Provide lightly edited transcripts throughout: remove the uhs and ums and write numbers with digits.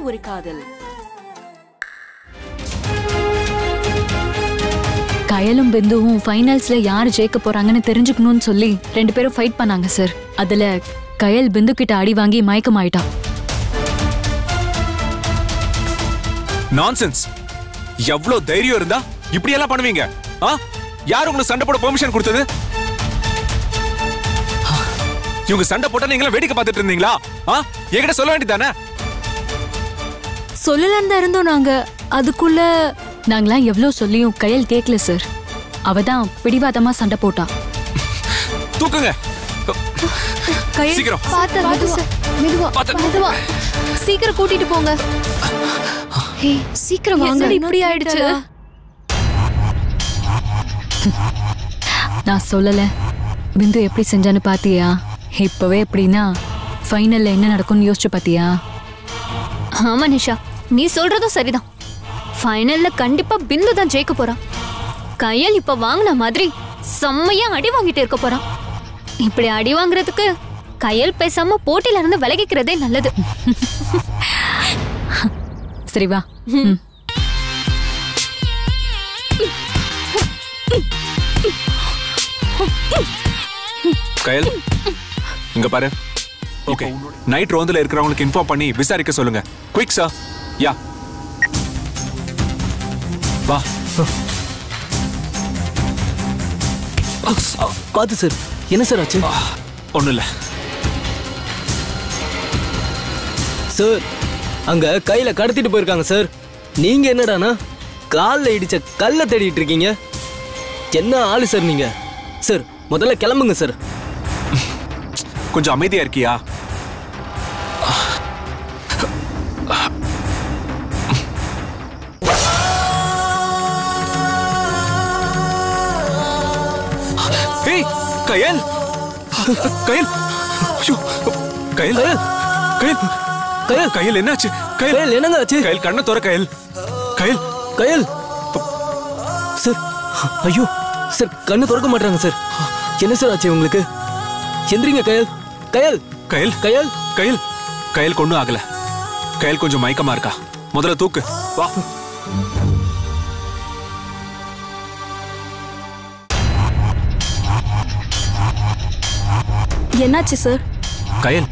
ஒரு காதல். கயலும் பிந்துவும் ஃபைனல்ஸ்ல யாரு ஜெயிக்க போறாங்கன்னு தெரிஞ்சுக்கணும்னு சொல்லி 2 பேரும் ஃபைட் பண்ணாங்க சார். அதுல கயல் பிந்து கிட்ட அடி வாங்கி மயக்கமாயிட்டான். நான்சென்ஸ். எவ்வளவு தைரியம் இருந்தா இப்படி எல்லாம் பண்ணுவீங்க? யார் உங்களுக்கு சண்டை போட பெர்மிஷன் கொடுத்தது? இவங்க சண்டை போட்டா நீங்க வேடிக்கை பார்த்துட்டு இருந்தீங்களா? என்கிட்ட சொல்ல வேண்டியதானே? சொல்லலன்னு தான் இருந்தோம் நாங்க. அதுக்குள்ள நாங்களாம் எவ்வளவு சொல்லியும் கயல் கேட்கல சார். அவதான் பிடிவாதமா சண்டை போட்டா. தூக்குங்க. சீக்கிரம் மெதுவா சீக்கிரம் கூட்டிட்டு போங்க. சீக்கிரம் வாங்க. இப்படி ஆயிடுச்சு. நான் சொல்லல. பிந்து எப்படி செஞ்சான்னு பாத்தியா? இப்பவே எப்படின்னா ஃபைனல்ல என்ன நடக்கும்னு யோசிச்சு பாத்தியா? ஆமா நிஷா, நீ சொல்றதும் சரிதான். ஃபைனல்ல கண்டிப்பா பிந்து தான் ஜெயிக்க போறான். கயல் இப்ப வாங்கின மாதிரி செம்மையா அடி வாங்கிட்டு இருக்க போறான். இப்படி அடி வாங்குறதுக்கு கயல் பேசாம போட்டியில இருந்து விலகிக்கிறதே நல்லது. சரி வா. கயல் இங்க பாரு. ஓகே, நைட் ரோந்துல இருக்கிறவங்களுக்கு இன்ஃபார்ம் பண்ணி விசாரிக்க சொல்லுங்க. Quick sir. யா வா. பாத்து சார். என்ன சார் ஆச்சு? ஒண்ணும் இல்ல சார். அங்க கையில கடத்திட்டு போயிருக்காங்க சார். நீங்க என்னடானா கால்ல இடிச்ச கல்ல தேடிட்டு இருக்கீங்க. என்ன ஆளு சார் நீங்க? சார் முதல்ல கிளம்புங்க சார். கொஞ்சம் அமைதியா இருக்கியா? கயல் கயல் கயல் கயல் கயல் கயல் என்னாச்சு? கயல் என்னங்க ஆச்சு? கயல் கண்ணை தோற. கயல் கயல் கயல் சார். ஐயோ சார், கண்ணு திறக்க மாட்டாங்க சார். என்ன சார் ஆச்சு உங்களுக்கு? எந்திரிங்க கயல். கயல் கயல் கயல் கயல் கயல் கொண்டு ஆகல. கயல் கொஞ்சம் மயக்கமா இருக்கா. முதல்ல தூக்கு. வா. என்னாச்சு சார்? கயல்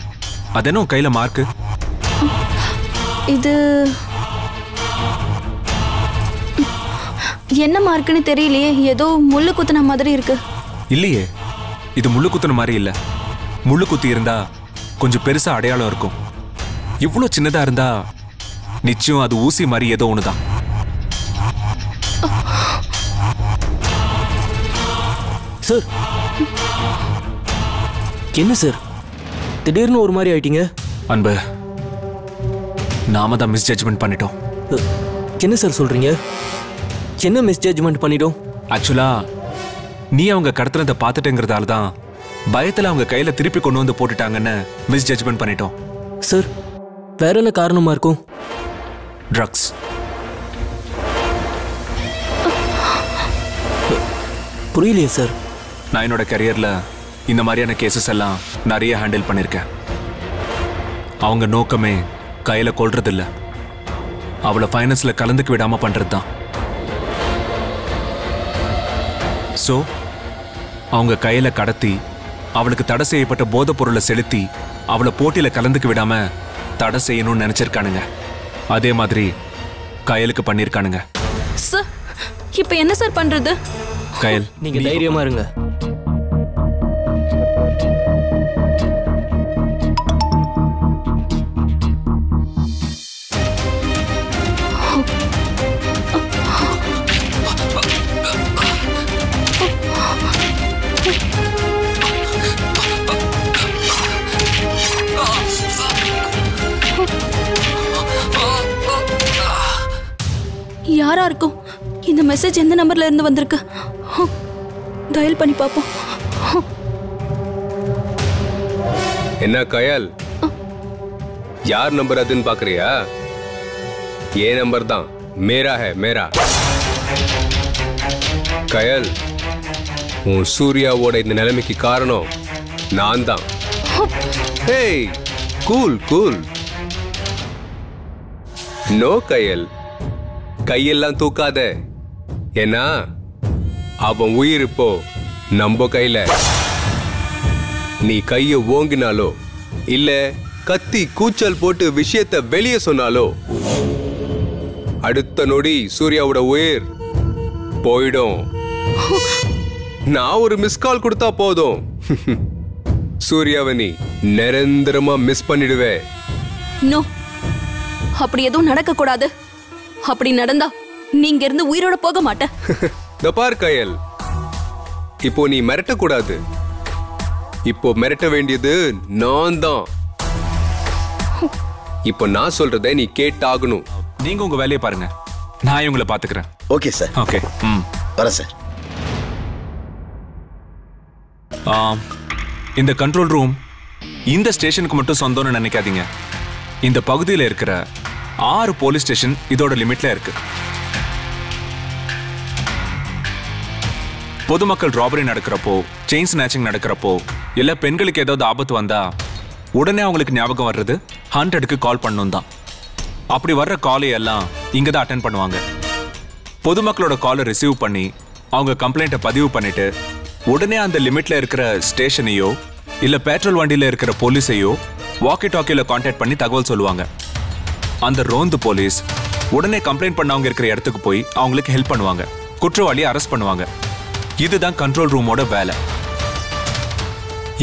அதென்ன கையில மார்க்கு? இது என்ன மார்க்குன்னு தெரியலையே. ஏதோ முள்ளு குத்துன மாதிரி இருக்கு. இல்லையே, இது முள்ளு குத்துன மாதிரி இல்ல. முள்ளு குத்தி இருந்தா கொஞ்சம் பெருசா அடையாளம் இருக்கும். இவ்வளவு சின்னதா இருந்தா நிச்சயம் அது ஊசி மாதிரி ஏதோ ஒண்ணுதான். சார் என்ன சார் திடீர்னு ஒரு மாதிரி ஆயிட்டீங்க? அன்பு, நாம தான் மிஸ் ஜட்ஜ்மெண்ட் பண்ணிட்டோம். என்ன சார் சொல்றீங்க? என்ன மிஸ் ஜட்ஜ்மெண்ட் பண்ணிட்டோம்? ஆக்சுவலா நீ அவங்க கடத்தினதை பார்த்துட்டேங்கிறதால தான் பயத்துல அவங்க கையில திருப்பி கொண்டு வந்து போட்டுட்டாங்கன்னு மிஸ் ஜட்ஜ்மெண்ட் பண்ணிட்டோம். சார் வேற என்ன காரணமா இருக்கும்? ட்ரக்ஸ். புரியலையே சார். நான் என்னோட கரியர்ல இந்த மாதிரியான கேசஸ் எல்லாம் நிறைய ஹேண்டில் பண்ணிருக்கேன். அவங்க நோக்கமே கையில கொல்றது இல்ல, அவளை ஃபைனான்ஸ்ல கலந்துக்க விடாம பண்றதுதான். சோ அவங்க கையில கடத்தி அவளுக்கு தடை செய்யப்பட்ட போதைப் பொருளை செலுத்தி அவளை போட்டியில கலந்துக்க விடாம தடை செய்யணும்னு நினைச்சிருக்கானுங்க. அதே மாதிரி கயலுக்கு பண்ணிருக்கானுங்க. சார் இப்ப என்ன சார் பண்றது? கயல் நீங்க தைரியமா இருங்க. யாரா இருக்கும்? இந்த மெசேஜ் எந்த நம்பர்ல இருந்து வந்திருக்கு? டயல் பண்ணி பாப்போம். என்ன கயல், யார் நம்பர் அதுன்னு பாக்குறியா? ये नंबर தான், मेरा है मेरा. கயல், உன் சூர்யாவோட இந்த நிலைமைக்கு காரணம் நான் தான். Hey, cool cool. நோ கயல், கையெல்லாம் தூக்காத. ஏன்னா அவன் உயிர் இப்போ நம்ம கையில. நீ கைய ஓங்கினாலோ இல்ல கத்தி கூச்சல் போட்டு விஷயத்தை வெளியே சொன்னாலோ அடுத்த நொடி சூர்யாவோட உயிர் போயிடும். நான் ஒரு மிஸ் கால் கொடுத்தா போதும், சூர்யாவை நீ நிரந்தரமா மிஸ் பண்ணிடுவே. நோ, அப்படி எதுவும் நடக்க கூடாது. அப்படி நடந்தா நீங்க இருந்து உயிரோட போக மாட்டேன். இந்த பார் கயல், இப்போ நீ மிரட்ட கூடாது. இப்போ மிரட்ட வேண்டியது நான் தான். இப்போ நான் சொல்றதை நீ கேட்டாகணும். நீங்க உங்க வேலையை பாருங்க, நான் இவங்களை பாத்துக்கிறேன். Okay sir. ஓகே. வரேன் சார். இந்த கண்ட்ரோல் ரூம் இந்த ஸ்டேஷனுக்கு மட்டும் சொந்தம்னு நினைக்காதீங்க. இந்த பகுதியில் இருக்கிற 6 போலீஸ் ஸ்டேஷன் இதோட லிமிட்ல இருக்கு. பொதுமக்கள் ராபரி நடக்கிறப்போ, செயின் ஸ்நாச்சிங் நடக்கிறப்போ, இல்ல பெண்களுக்கு ஏதாவது ஆபத்து வந்தா உடனே அவங்களுக்கு ஞாபகம் வர்றது 100க்கு கால் பண்ணணும் தான். அப்படி வர்ற காலை எல்லாம் இங்க தான் அட்டென்ட் பண்ணுவாங்க. பொதுமக்களோட காலை ரிசீவ் பண்ணி அவங்க கம்ப்ளைண்ட்டை பதிவு பண்ணிட்டு உடனே அந்த லிமிட்ல இருக்கிற ஸ்டேஷனையோ இல்ல பெட்ரோல் வண்டியில இருக்கிற போலீஸையோ வாக்கி டாக்கியில கான்டாக்ட் பண்ணி தகவல் சொல்லுவாங்க. அந்த ரோந்து போலீஸ் உடனே கம்ப்ளைண்ட் பண்ணவங்க இருக்கிற இடத்துக்கு போய் அவங்களுக்கு ஹெல்ப் பண்ணுவாங்க, குற்றவாளியை அரெஸ்ட் பண்ணுவாங்க. இதுதான் கண்ட்ரோல் ரூமோட வேலை.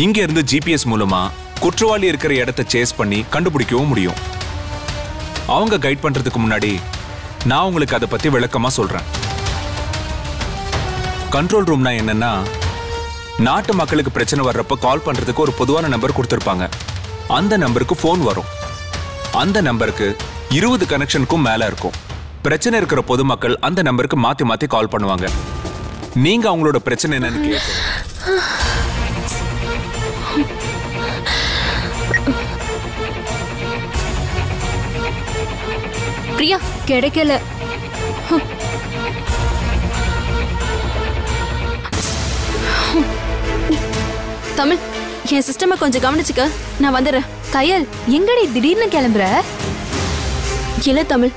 இங்க இருந்து ஜிபிஎஸ் மூலமா குற்றவாளி இருக்கிற இடத்தை சேஸ் பண்ணி கண்டுபிடிக்கவும் முடியும். அவங்க கைட் பண்றதுக்கு முன்னாடி நான் உங்களுக்கு அதை பத்தி விளக்கமா சொல்றேன். கண்ட்ரோல் ரூம்னா என்னன்னா, நாட்டு மக்களுக்கு பிரச்சனை வர்றப்ப கால் பண்றதுக்கு ஒரு பொதுவான நம்பர் கொடுத்திருப்பாங்க. அந்த நம்பருக்கு போன் வரும். அந்த நம்பருக்கு 20 கனெக்ஷனுக்கும் மேல இருக்கும். பிரச்சனை இருக்கிற பொதுமக்கள் அந்த நம்பருக்கு மாத்தி மாத்தி கால் பண்ணுவாங்க. நீங்க அவங்களோட பிரச்சனை என்னன்னு கேட்க பிரியா கிடைக்கல. தமிழ், என் சிஸ்டமை கொஞ்சம் கவனிச்சுக்க, நான் வந்துடுறேன். கயல், எங்கடி திடீர்னு கிளம்புற? இல்ல தமிழ்,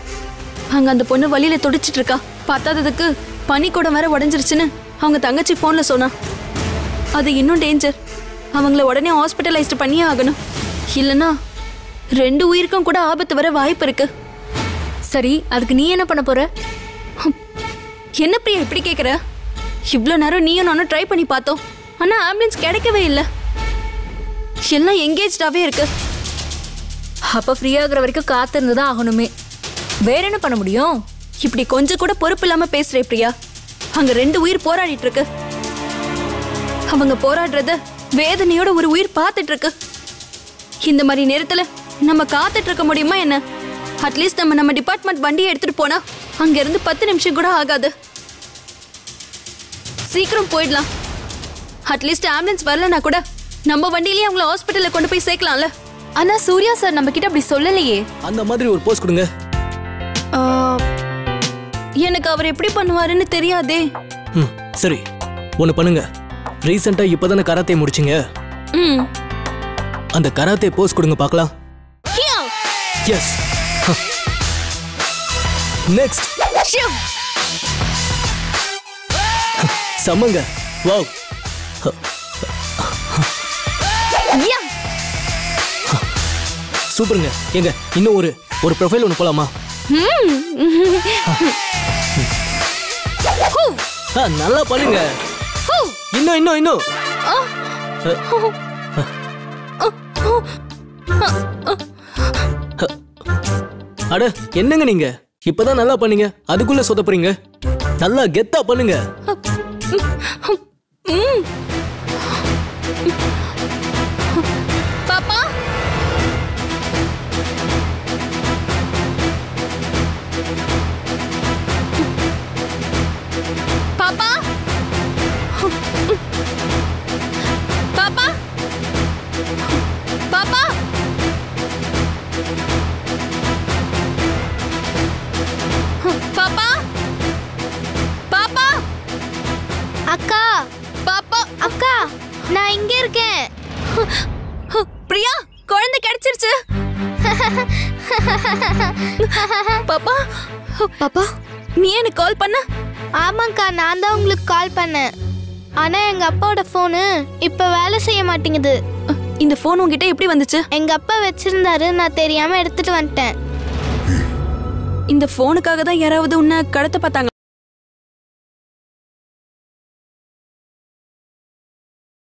அங்க அந்த பொண்ணு வழியில துடிச்சிட்டு இருக்கா. பத்தாததுக்கு பனிக்கூடம் வேற உடஞ்சிருச்சுன்னு அவங்க தங்கச்சி போன்ல சொன்னா. அது இன்னும் டேஞ்சர். அவங்கள உடனே ஹாஸ்பிட்டலைஸ்ட் பண்ணியே ஆகணும். இல்லனா 2 உயிருக்கும் கூட ஆபத்து வர வாய்ப்பு இருக்கு. சரி, அதுக்கு நீ என்ன பண்ண போற? என்ன பிரியா இப்படி கேக்குற? இவ்ளோ நேரம் நீயும் நானும் ட்ரை பண்ணி பார்த்தோம், ஆனா ஆம்புலன்ஸ் கிடைக்கவே இல்லை. எல்லாம் எங்கேஜ்டாவே இருக்கு. அப்ப ஃப்ரீ ஆகுற வரைக்கும் காத்திருந்துதான் ஆகணுமே. வேற என்ன பண்ண முடியும்? இப்படி கொஞ்சம் கூட பொறுப்பு இல்லாம பேசுறே பிரியா. அங்க 2 உயிர் போராடிட்டு இருக்கு. அவங்க போராடுறத வேதனையோட ஒரு உயிர் பார்த்துட்டு இருக்கு. இந்த மாதிரி நேரத்துல நம்ம காத்துட்டு இருக்க முடியுமா என்ன? அட்லீஸ்ட் நம்ம டிபார்ட்மெண்ட் வண்டியை எடுத்துட்டு போனா அங்க இருந்து 10 நிமிஷம் கூட ஆகாது. சீக்கிரம் போயிடலாம். அட்லீஸ்ட் ஆம்புலன்ஸ் வரலனா கூட நம்ம வண்டியிலேயே அவங்கள ஹாஸ்பிட்டல்ல கொண்டு போய் சேர்க்கலாம்ல. ஆனா சூர்யா சார் நம்ம கிட்ட அப்படி சொல்லலையே. அந்த மாதிரி ஒரு போஸ்ட் கொடுங்க. எனக்கு அவர் எப்படி பண்ணுவாருன்னு தெரியாதே. சரி, ஒண்ணு பண்ணுங்க. ரீசெண்டா இப்பதானே கராத்தே முடிச்சிங்க. அந்த கராத்தே போஸ்ட் கொடுங்க பார்க்கலாம். எஸ். நெக்ஸ்ட். சமங்க. வாவ். சூப்பருங்க. எங்க இன்னும் ஒரு ப்ரொஃபைல் ஒன்று போலாமா? நல்லா பண்ணுங்க. இன்னும் அட என்னங்க நீங்க இப்பதான் நல்லா பண்ணீங்க, அதுக்குள்ள சொதப்புறீங்க. நல்லா கெத்தா பண்ணுங்க. பாப்பா, பாப்பா, பாப்பா, பாப்பா, பாப்பா, பாப்பா, அக்கா, பாப்பா, அக்கா, நான் இங்க இருக்கேன். பிரியா, குழந்தை கிடைச்சிருச்சு. பாப்பா பாப்பா நீ எனக்கு கால் பண்ண? ஆமாக்கா, நான் தான் உங்களுக்கு கால் பண்ணேன். ஆனா எங்க அப்பாவோட போனு இப்ப வேலை செய்ய மாட்டேங்குது. இந்த போன் உங்ககிட்ட எப்படி வந்துச்சு? எங்க அப்பா வச்சிருந்தாரு, நான் தெரியாம எடுத்துட்டு வந்துட்டேன். இந்த போனுக்காக தான் யாராவது உன்னை கடத்த பார்த்தாங்க?